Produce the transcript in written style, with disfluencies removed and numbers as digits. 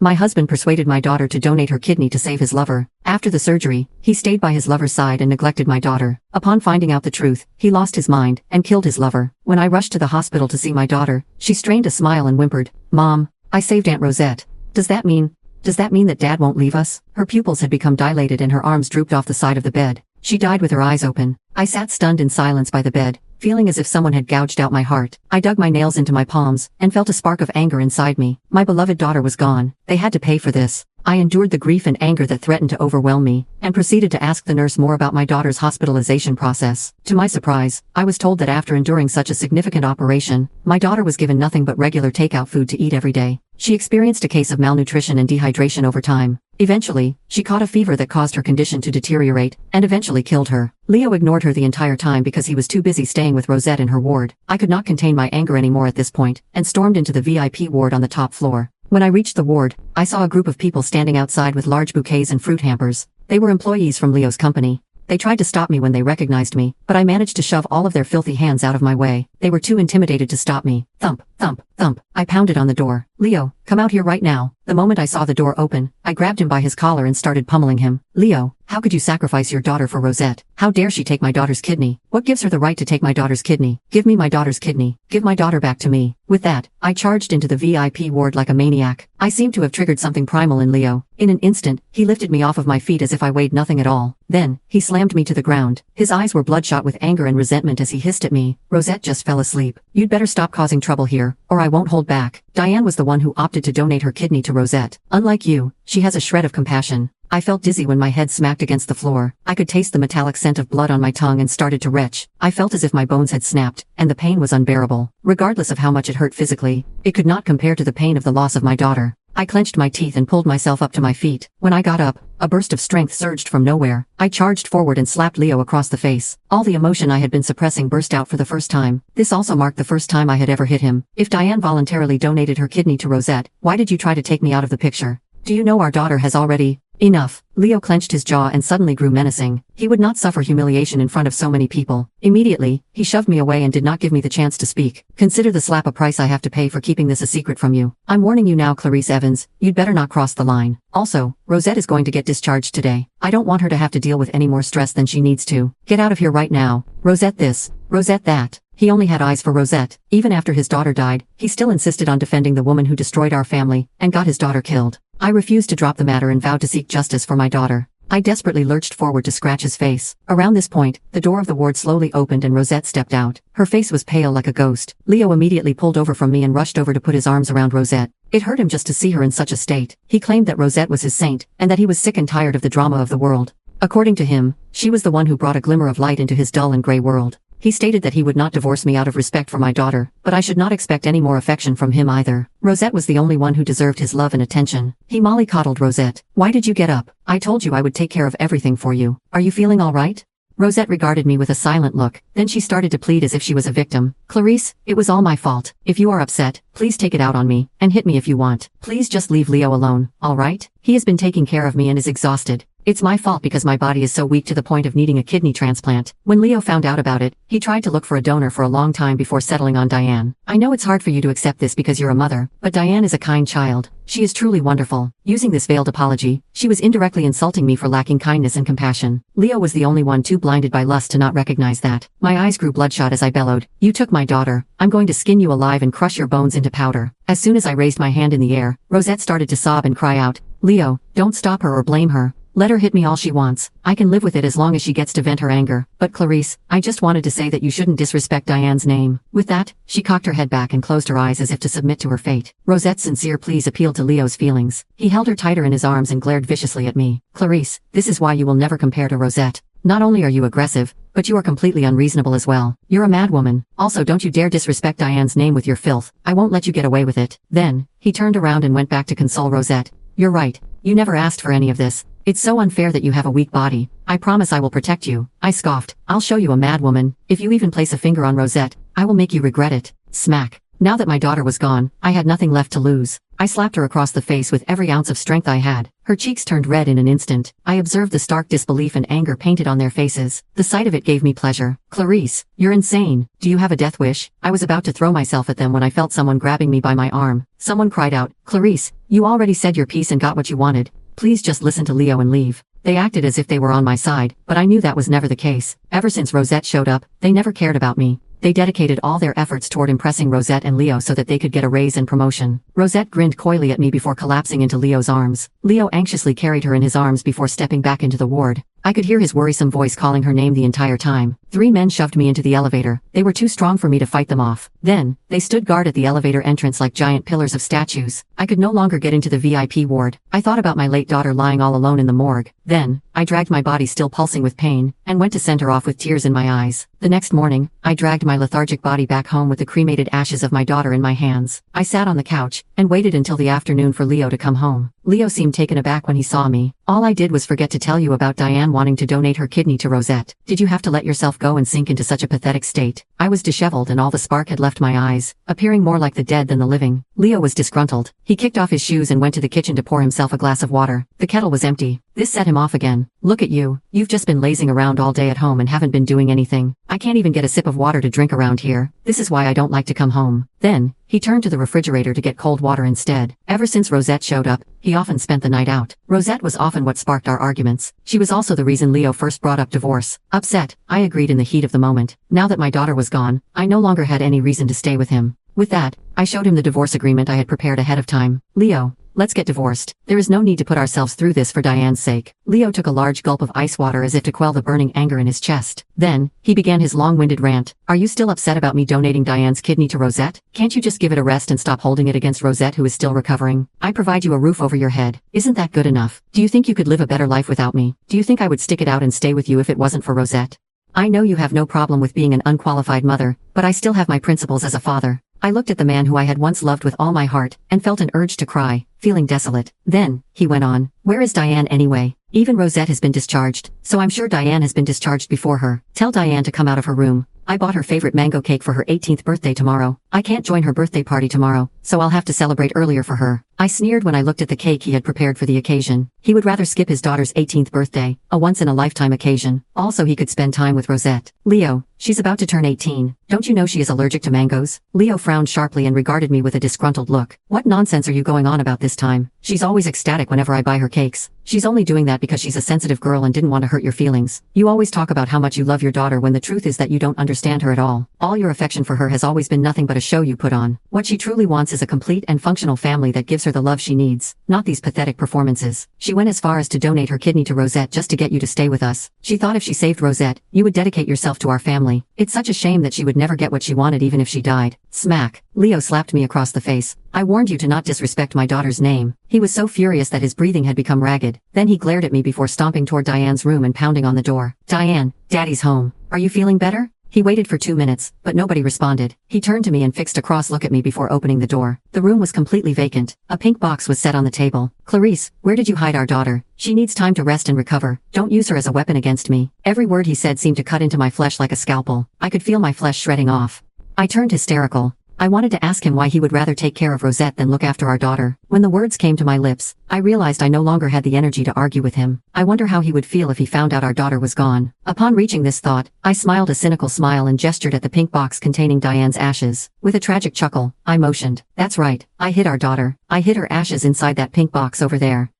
My husband persuaded my daughter to donate her kidney to save his lover. After the surgery, he stayed by his lover's side and neglected my daughter. Upon finding out the truth, he lost his mind and killed his lover. When I rushed to the hospital to see my daughter, she strained a smile and whimpered, "Mom, I saved Aunt Rosette. Does that mean that Dad won't leave us?" Her pupils had become dilated and her arms drooped off the side of the bed. She died with her eyes open. I sat stunned in silence by the bed, feeling as if someone had gouged out my heart. I dug my nails into my palms and felt a spark of anger inside me. My beloved daughter was gone. They had to pay for this. I endured the grief and anger that threatened to overwhelm me, and proceeded to ask the nurse more about my daughter's hospitalization process. To my surprise, I was told that after enduring such a significant operation, my daughter was given nothing but regular takeout food to eat every day. She experienced a case of malnutrition and dehydration over time. Eventually, she caught a fever that caused her condition to deteriorate, and eventually killed her. Leo ignored her the entire time because he was too busy staying with Rosette in her ward. I could not contain my anger anymore at this point, and stormed into the VIP ward on the top floor. When I reached the ward, I saw a group of people standing outside with large bouquets and fruit hampers. They were employees from Leo's company. They tried to stop me when they recognized me, but I managed to shove all of their filthy hands out of my way. They were too intimidated to stop me. Thump, thump, thump. I pounded on the door. "Leo, come out here right now." The moment I saw the door open, I grabbed him by his collar and started pummeling him. "Leo, how could you sacrifice your daughter for Rosette? How dare she take my daughter's kidney? What gives her the right to take my daughter's kidney? Give me my daughter's kidney. Give my daughter back to me." With that, I charged into the VIP ward like a maniac. I seemed to have triggered something primal in Leo. In an instant, he lifted me off of my feet as if I weighed nothing at all. Then, he slammed me to the ground. His eyes were bloodshot with anger and resentment as he hissed at me, "Rosette just fell asleep. You'd better stop causing trouble here, or I won't hold back." Diane was the one who opted to donate her kidney to Rosette. Unlike you, she has a shred of compassion. I felt dizzy when my head smacked against the floor. I could taste the metallic scent of blood on my tongue and started to retch. I felt as if my bones had snapped, and the pain was unbearable. Regardless of how much it hurt physically, it could not compare to the pain of the loss of my daughter. I clenched my teeth and pulled myself up to my feet. When I got up, a burst of strength surged from nowhere. I charged forward and slapped Leo across the face. All the emotion I had been suppressing burst out for the first time. This also marked the first time I had ever hit him. If Diane voluntarily donated her kidney to Rosette, why did you try to take me out of the picture? Do you know our daughter has already... Enough. Leo clenched his jaw and suddenly grew menacing. He would not suffer humiliation in front of so many people. Immediately, he shoved me away and did not give me the chance to speak. "Consider the slap a price I have to pay for keeping this a secret from you. I'm warning you now, Clarice Evans, you'd better not cross the line. Also, Rosette is going to get discharged today. I don't want her to have to deal with any more stress than she needs to. Get out of here right now. Rosette this, Rosette that." He only had eyes for Rosette. Even after his daughter died, he still insisted on defending the woman who destroyed our family and got his daughter killed. I refused to drop the matter and vowed to seek justice for my daughter. I desperately lurched forward to scratch his face. Around this point, the door of the ward slowly opened and Rosette stepped out. Her face was pale like a ghost. Leo immediately pulled over from me and rushed over to put his arms around Rosette. It hurt him just to see her in such a state. He claimed that Rosette was his saint, and that he was sick and tired of the drama of the world. According to him, she was the one who brought a glimmer of light into his dull and gray world. He stated that he would not divorce me out of respect for my daughter, but I should not expect any more affection from him either. Rosette was the only one who deserved his love and attention. He mollycoddled Rosette. "Why did you get up? I told you I would take care of everything for you. Are you feeling all right?" Rosette regarded me with a silent look, then she started to plead as if she was a victim. "Clarice, it was all my fault. If you are upset, please take it out on me, and hit me if you want. Please just leave Leo alone, all right? He has been taking care of me and is exhausted. It's my fault because my body is so weak to the point of needing a kidney transplant." When Leo found out about it, he tried to look for a donor for a long time before settling on Diane. "I know it's hard for you to accept this because you're a mother, but Diane is a kind child. She is truly wonderful." Using this veiled apology, she was indirectly insulting me for lacking kindness and compassion. Leo was the only one too blinded by lust to not recognize that. My eyes grew bloodshot as I bellowed, "You took my daughter. I'm going to skin you alive and crush your bones into powder." As soon as I raised my hand in the air, Rosette started to sob and cry out, "Leo, don't stop her or blame her. Let her hit me all she wants. I can live with it as long as she gets to vent her anger. But Clarice, I just wanted to say that you shouldn't disrespect Diane's name." With that, she cocked her head back and closed her eyes as if to submit to her fate. Rosette's sincere pleas appealed to Leo's feelings. He held her tighter in his arms and glared viciously at me. "Clarice, this is why you will never compare to Rosette. Not only are you aggressive, but you are completely unreasonable as well. You're a madwoman. Also, don't you dare disrespect Diane's name with your filth. I won't let you get away with it." Then, he turned around and went back to console Rosette. "You're right. You never asked for any of this. It's so unfair that you have a weak body. I promise I will protect you." I scoffed. "I'll show you a madwoman. If you even place a finger on Rosette, I will make you regret it." Smack. Now that my daughter was gone, I had nothing left to lose. I slapped her across the face with every ounce of strength I had. Her cheeks turned red in an instant. I observed the stark disbelief and anger painted on their faces. The sight of it gave me pleasure. Clarice, you're insane. Do you have a death wish? I was about to throw myself at them when I felt someone grabbing me by my arm. Someone cried out, Clarice, you already said your piece and got what you wanted. Please just listen to Leo and leave. They acted as if they were on my side, but I knew that was never the case. Ever since Rosette showed up, they never cared about me. They dedicated all their efforts toward impressing Rosette and Leo so that they could get a raise and promotion. Rosette grinned coyly at me before collapsing into Leo's arms. Leo anxiously carried her in his arms before stepping back into the ward. I could hear his worrisome voice calling her name the entire time. 3 men shoved me into the elevator. They were too strong for me to fight them off. Then, they stood guard at the elevator entrance like giant pillars of statues. I could no longer get into the VIP ward. I thought about my late daughter lying all alone in the morgue. Then, I dragged my body still pulsing with pain, and went to send her off with tears in my eyes. The next morning, I dragged my lethargic body back home with the cremated ashes of my daughter in my hands. I sat on the couch, and waited until the afternoon for Leo to come home. Leo seemed taken aback when he saw me. All I did was forget to tell you about Diane wanting to donate her kidney to Rosette. Did you have to let yourself go and sink into such a pathetic state? I was disheveled and all the spark had left my eyes, appearing more like the dead than the living. Leo was disgruntled. He kicked off his shoes and went to the kitchen to pour himself a glass of water. The kettle was empty. This set him off again. Look at you. You've just been lazing around all day at home and haven't been doing anything. I can't even get a sip of water to drink around here. This is why I don't like to come home. Then, he turned to the refrigerator to get cold water instead. Ever since Rosette showed up, he often spent the night out. Rosette was often what sparked our arguments. She was also the reason Leo first brought up divorce. Upset, I agreed in the heat of the moment. Now that my daughter was gone, I no longer had any reason to stay with him. With that, I showed him the divorce agreement I had prepared ahead of time. Leo, let's get divorced. There is no need to put ourselves through this for Diane's sake. Leo took a large gulp of ice water as if to quell the burning anger in his chest. Then, he began his long-winded rant. Are you still upset about me donating Diane's kidney to Rosette? Can't you just give it a rest and stop holding it against Rosette who is still recovering? I provide you a roof over your head. Isn't that good enough? Do you think you could live a better life without me? Do you think I would stick it out and stay with you if it wasn't for Rosette? I know you have no problem with being an unqualified mother, but I still have my principles as a father. I looked at the man who I had once loved with all my heart, and felt an urge to cry, feeling desolate. Then, he went on, where is Diane anyway? Even Rosette has been discharged, so I'm sure Diane has been discharged before her. Tell Diane to come out of her room. I bought her favorite mango cake for her 18th birthday tomorrow. I can't join her birthday party tomorrow, so I'll have to celebrate earlier for her. I sneered when I looked at the cake he had prepared for the occasion. He would rather skip his daughter's 18th birthday, a once-in-a-lifetime occasion. Also he could spend time with Rosette. Leo, she's about to turn 18. Don't you know she is allergic to mangoes? Leo frowned sharply and regarded me with a disgruntled look. What nonsense are you going on about this time? She's always ecstatic whenever I buy her cakes. She's only doing that because she's a sensitive girl and didn't want to hurt your feelings. You always talk about how much you love your daughter when the truth is that you don't understand her at all. All your affection for her has always been nothing but a show you put on. What she truly wants is a complete and functional family that gives her the love she needs, not these pathetic performances. She went as far as to donate her kidney to Rosette just to get you to stay with us. She thought if she saved Rosette, you would dedicate yourself to our family. It's such a shame that she would never get what she wanted even if she died. Smack. Leo slapped me across the face. I warned you to not disrespect my daughter's name. He was so furious that his breathing had become ragged. Then he glared at me before stomping toward Diane's room and pounding on the door. Diane, Daddy's home. Are you feeling better? He waited for 2 minutes, but nobody responded. He turned to me and fixed a cross look at me before opening the door. The room was completely vacant. A pink box was set on the table. Clarice, where did you hide our daughter? She needs time to rest and recover. Don't use her as a weapon against me. Every word he said seemed to cut into my flesh like a scalpel. I could feel my flesh shredding off. I turned hysterical. I wanted to ask him why he would rather take care of Rosette than look after our daughter. When the words came to my lips, I realized I no longer had the energy to argue with him. I wonder how he would feel if he found out our daughter was gone. Upon reaching this thought, I smiled a cynical smile and gestured at the pink box containing Diane's ashes. With a tragic chuckle, I motioned. That's right, I hid our daughter. I hid her ashes inside that pink box over there.